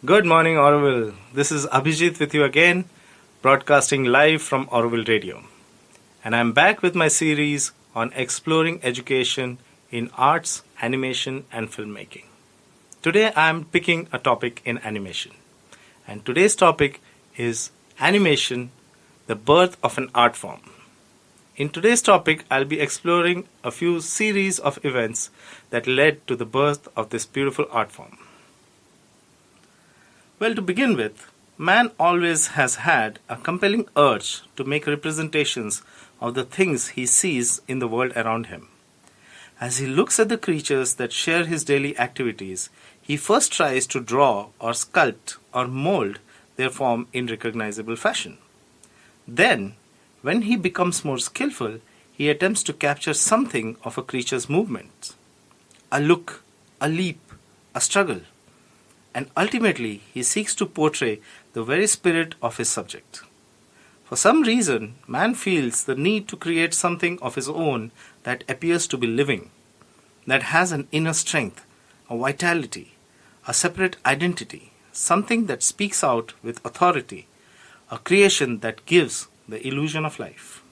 Good morning, Auroville. This is Abhijit with you again, broadcasting live from Auroville Radio. And I'm back with my series on exploring education in arts, animation, and filmmaking. Today I'm picking a topic in animation. And today's topic is animation, the birth of an art form. In today's topic, I'll be exploring a few series of events that led to the birth of this beautiful art form. Well, to begin with, man always has had a compelling urge to make representations of the things he sees in the world around him. As he looks at the creatures that share his daily activities, he first tries to draw or sculpt or mold their form in recognizable fashion. Then, when he becomes more skillful, he attempts to capture something of a creature's movements. A look, a leap, a struggle. And ultimately, he seeks to portray the very spirit of his subject. For some reason, man feels the need to create something of his own that appears to be living, that has an inner strength, a vitality, a separate identity, something that speaks out with authority, a creation that gives the illusion of life.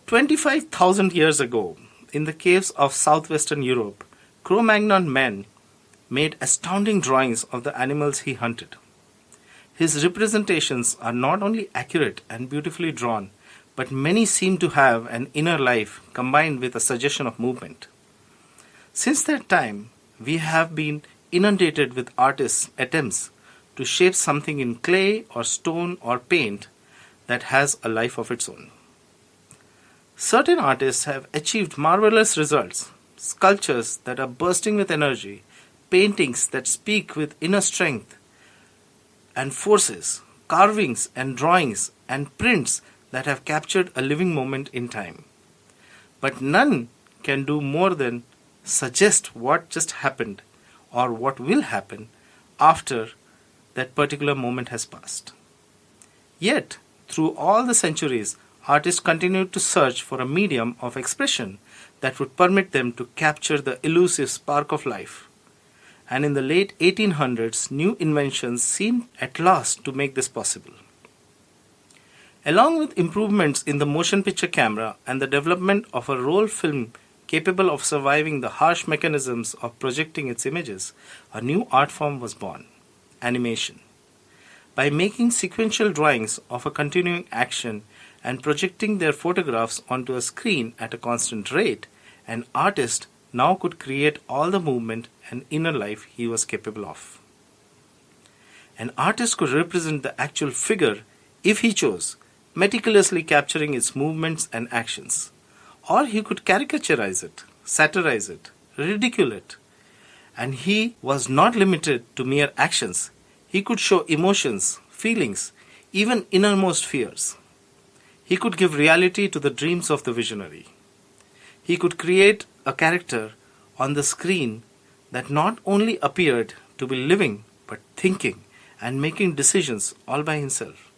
25,000 years ago, in the caves of southwestern Europe, Cro-Magnon men made astounding drawings of the animals he hunted. His representations are not only accurate and beautifully drawn, but many seem to have an inner life combined with a suggestion of movement. Since that time, we have been inundated with artists' attempts to shape something in clay or stone or paint that has a life of its own. Certain artists have achieved marvelous results, sculptures that are bursting with energy, paintings that speak with inner strength and forces, carvings and drawings and prints that have captured a living moment in time. But none can do more than suggest what just happened or what will happen after that particular moment has passed. Yet, through all the centuries, artists continued to search for a medium of expression that would permit them to capture the elusive spark of life. And in the late 1800s, new inventions seemed at last to make this possible. Along with improvements in the motion picture camera and the development of a roll film capable of surviving the harsh mechanisms of projecting its images, a new art form was born: animation. By making sequential drawings of a continuing action and projecting their photographs onto a screen at a constant rate, an artist now could create all the movement and inner life he was capable of. An artist could represent the actual figure if he chose, meticulously capturing its movements and actions. Or he could caricaturize it, satirize it, ridicule it. And he was not limited to mere actions. He could show emotions, feelings, even innermost fears. He could give reality to the dreams of the visionary. He could create a character on the screen that not only appeared to be living but thinking and making decisions all by himself.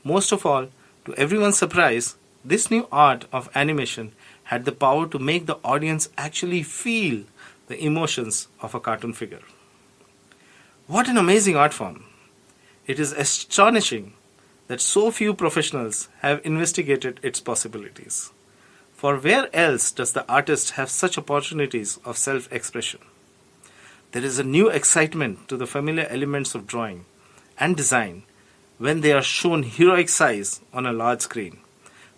Most of all, to everyone's surprise, this new art of animation had the power to make the audience actually feel the emotions of a cartoon figure. What an amazing art form! It is astonishing that so few professionals have investigated its possibilities. For where else does the artist have such opportunities of self-expression? There is a new excitement to the familiar elements of drawing and design when they are shown heroic size on a large screen.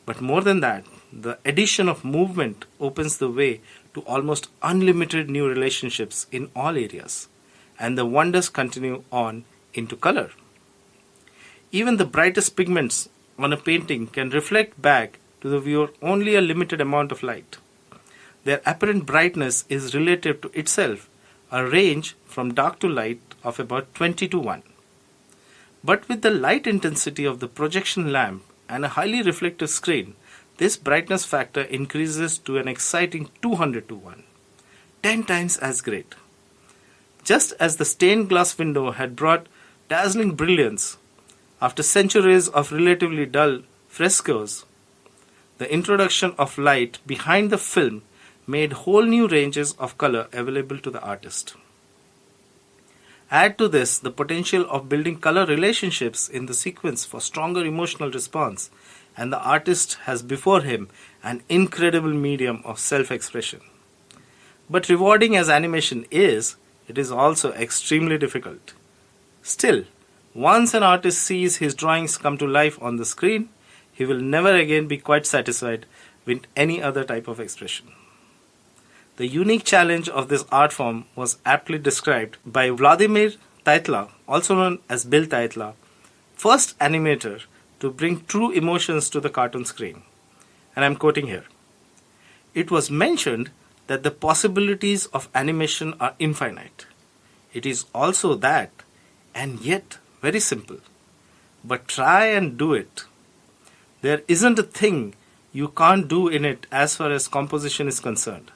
But more than that, the addition of movement opens the way to almost unlimited new relationships in all areas, and the wonders continue on into color. Even the brightest pigments on a painting can reflect back to the viewer only a limited amount of light. Their apparent brightness is relative to itself, a range from dark to light of about 20 to 1. But with the light intensity of the projection lamp and a highly reflective screen, this brightness factor increases to an exciting 200 to 1, 10 times as great. Just as the stained glass window had brought dazzling brilliance after centuries of relatively dull frescoes, the introduction of light behind the film made whole new ranges of color available to the artist. Add to this the potential of building color relationships in the sequence for stronger emotional response, and the artist has before him an incredible medium of self-expression. But rewarding as animation is, it is also extremely difficult. Still, once an artist sees his drawings come to life on the screen, he will never again be quite satisfied with any other type of expression. The unique challenge of this art form was aptly described by Vladimir Taitla, also known as Bill Taitla, first animator to bring true emotions to the cartoon screen. And I'm quoting here. It was mentioned that the possibilities of animation are infinite. It is also that, and yet very simple. But try and do it. There isn't a thing you can't do in it as far as composition is concerned.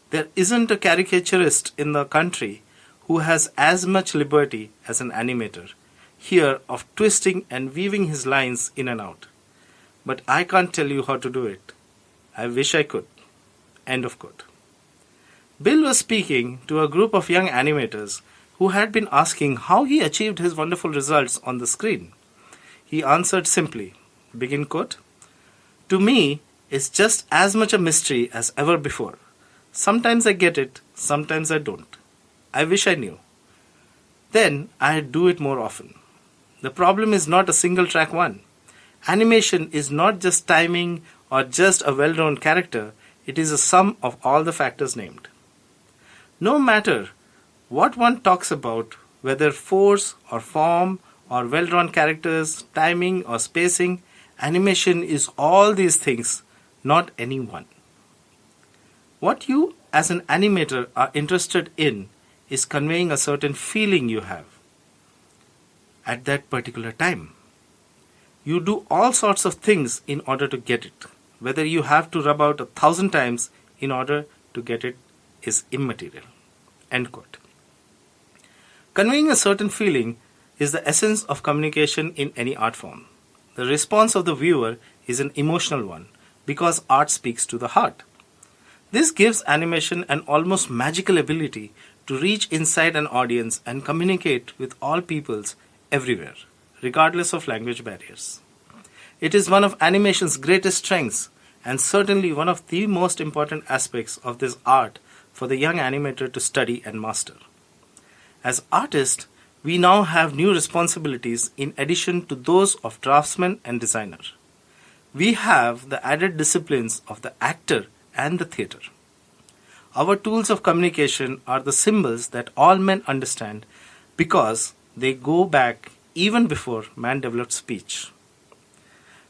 There isn't a caricaturist in the country who has as much liberty as an animator here of twisting and weaving his lines in and out. But I can't tell you how to do it. I wish I could. End of quote. Bill was speaking to a group of young animators who had been asking how he achieved his wonderful results on the screen. He answered simply, begin quote, "To me, it's just as much a mystery as ever before. Sometimes I get it, sometimes I don't. I wish I knew. Then I'd do it more often. The problem is not a single track one. Animation is not just timing or just a well-known character, it is a sum of all the factors named. No matter what one talks about, whether force or form or well-drawn characters, timing or spacing, animation is all these things, not any one. What you as an animator are interested in is conveying a certain feeling you have at that particular time. You do all sorts of things in order to get it. Whether you have to rub out 1,000 times in order to get it is immaterial." End quote. Conveying a certain feeling is the essence of communication in any art form. The response of the viewer is an emotional one because art speaks to the heart. This gives animation an almost magical ability to reach inside an audience and communicate with all peoples everywhere, regardless of language barriers. It is one of animation's greatest strengths and certainly one of the most important aspects of this art for the young animator to study and master. As artists, we now have new responsibilities in addition to those of draftsman and designer. We have the added disciplines of the actor and the theater. Our tools of communication are the symbols that all men understand because they go back even before man developed speech.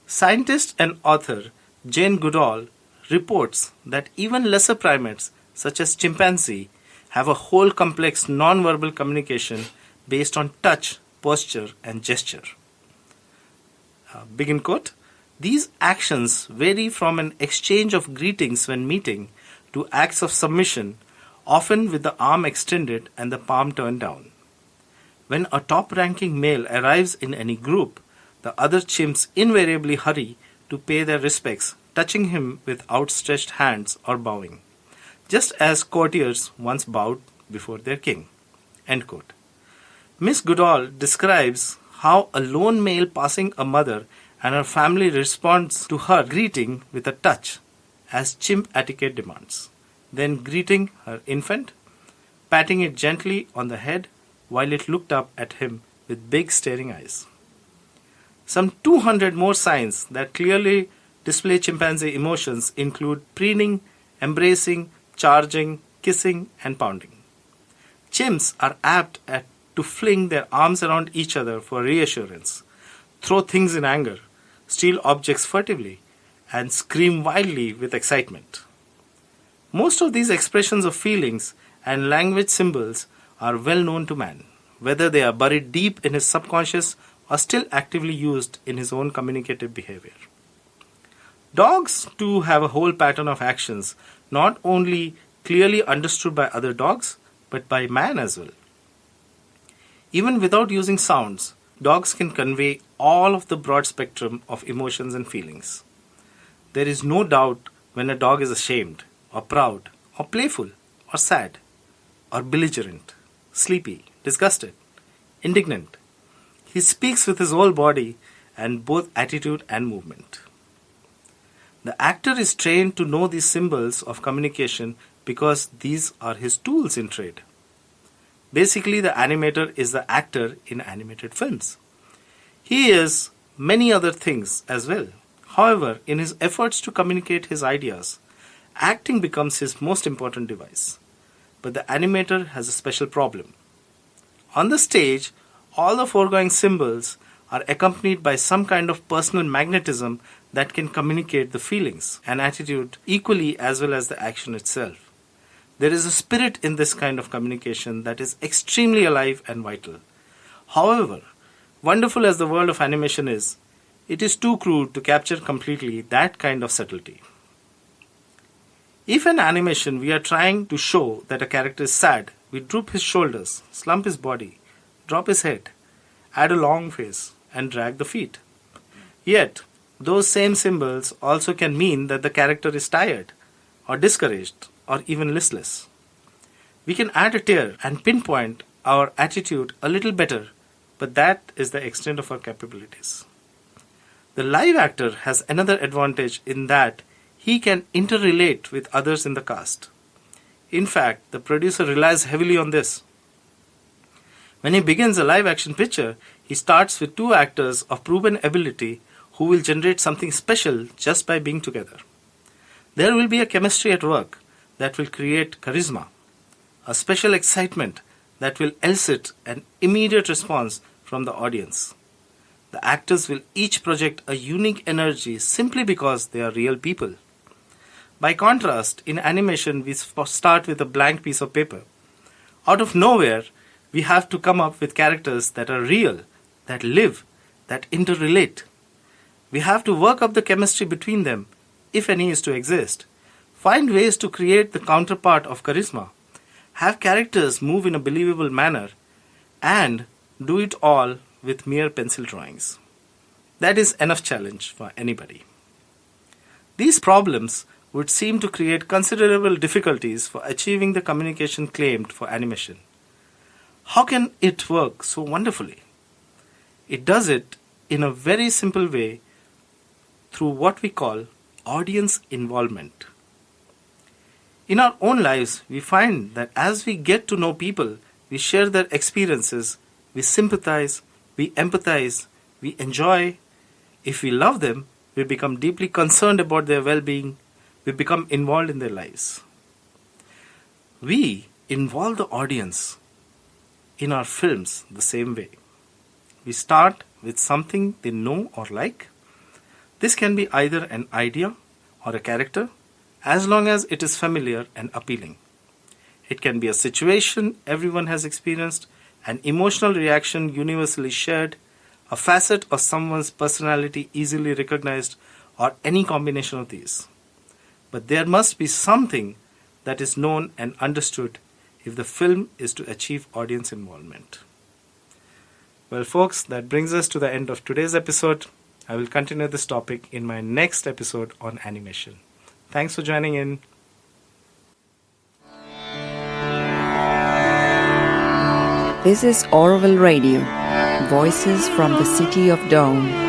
Scientist and author Jane Goodall reports that even lesser primates such as chimpanzee have a whole complex non-verbal communication based on touch, posture and gesture. Begin quote. These actions vary from an exchange of greetings when meeting to acts of submission, often with the arm extended and the palm turned down. When a top-ranking male arrives in any group, the other chimps invariably hurry to pay their respects, touching him with outstretched hands or bowing, just as courtiers once bowed before their king. End quote. Miss Goodall describes how a lone male passing a mother and her family responds to her greeting with a touch, as chimp etiquette demands, then greeting her infant, patting it gently on the head while it looked up at him with big staring eyes. Some 200 more signs that clearly display chimpanzee emotions include preening, embracing, charging, kissing, and pounding. Chimps are apt to fling their arms around each other for reassurance, throw things in anger, steal objects furtively, and scream wildly with excitement. Most of these expressions of feelings and language symbols are well known to man, whether they are buried deep in his subconscious or still actively used in his own communicative behavior. Dogs too have a whole pattern of actions, not only clearly understood by other dogs, but by man as well. Even without using sounds, dogs can convey all of the broad spectrum of emotions and feelings. There is no doubt when a dog is ashamed, or proud, or playful, or sad, or belligerent, sleepy, disgusted, indignant. He speaks with his whole body and both attitude and movement. The actor is trained to know these symbols of communication because these are his tools in trade. Basically, the animator is the actor in animated films. He is many other things as well. However, in his efforts to communicate his ideas, acting becomes his most important device. But the animator has a special problem. On the stage, all the foregoing symbols are accompanied by some kind of personal magnetism that can communicate the feelings and attitude equally as well as the action itself. There is a spirit in this kind of communication that is extremely alive and vital. However, wonderful as the world of animation is, it is too crude to capture completely that kind of subtlety. If in animation we are trying to show that a character is sad, we droop his shoulders, slump his body, drop his head, add a long face, and drag the feet. Yet, those same symbols also can mean that the character is tired, or discouraged, or even listless. We can add a tear and pinpoint our attitude a little better, but that is the extent of our capabilities. The live actor has another advantage in that he can interrelate with others in the cast. In fact, the producer relies heavily on this. When he begins a live action picture, he starts with two actors of proven ability who will generate something special just by being together. There will be a chemistry at work that will create charisma, a special excitement that will elicit an immediate response from the audience. The actors will each project a unique energy simply because they are real people. By contrast, in animation, we start with a blank piece of paper. Out of nowhere, we have to come up with characters that are real, that live, that interrelate. We have to work up the chemistry between them, if any is to exist. Find ways to create the counterpart of charisma. Have characters move in a believable manner, and do it all with mere pencil drawings. That is enough challenge for anybody. These problems would seem to create considerable difficulties for achieving the communication claimed for animation. How can it work so wonderfully? It does it in a very simple way through what we call audience involvement. In our own lives, we find that as we get to know people, we share their experiences, we sympathize, we empathize, we enjoy. If we love them, we become deeply concerned about their well-being, we become involved in their lives. We involve the audience in our films the same way. We start with something they know or like. This can be either an idea or a character, as long as it is familiar and appealing. It can be a situation everyone has experienced, an emotional reaction universally shared, a facet of someone's personality easily recognized, or any combination of these. But there must be something that is known and understood if the film is to achieve audience involvement. Well, folks, that brings us to the end of today's episode. I will continue this topic in my next episode on animation. Thanks for joining in. This is Auroville Radio, voices from the city of Dawn.